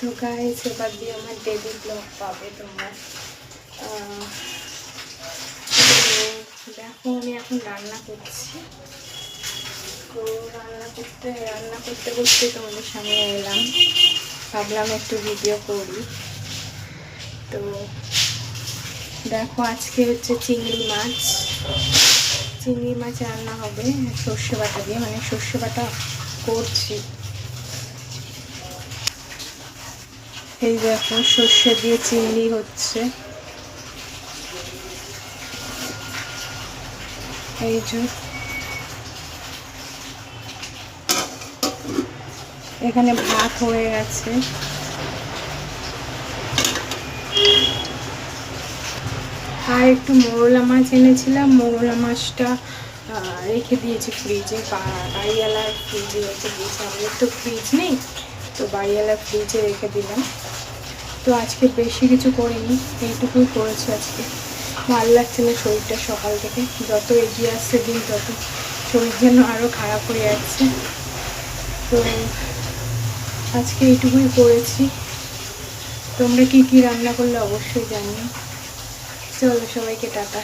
তো গাইস এবার দিয়ে আমার ডেলি ব্লগ পাবে তোমরা। দেখো আমি এখন রান্না করছি, তো রান্না করতে করতে তোমাদের সামনে এলাম, ভাবলাম একটু ভিডিও করি। তো দেখো আজকে হচ্ছে চিংড়ি মাছ রান্না হবে সর্ষে বাটা দিয়ে, মানে সর্ষে বাটা করছি। এই দেখো সর্ষে দিয়ে চিংড়ি হচ্ছে, এই যে এখানে ভাত হয়ে গেছে। আর একটু মোরলা মাছ এনেছিলাম, মোরলা মাছটা রেখে দিয়েছি ফ্রিজে, বাড়িওয়ালার ফ্রিজে রেখে দিয়েছি, আমাদের তো ফ্রিজ নেই, তো বাড়িওয়ালার ফ্রিজে রেখে দিলাম। তো আজকে বেশি কিছু করিনি, এইটুকুই করেছি আজকে। ভালো লাগছে না শরীরটা, সকাল থেকে যত এগিয়ে আসছে দিন তত শরীর যেন আরও খারাপ হয়ে যাচ্ছে। তো আজকে এইটুকুই করেছি। তোমরা কি কি রান্না করলে অবশ্যই জানিও। চলো সবাইকে টাটা।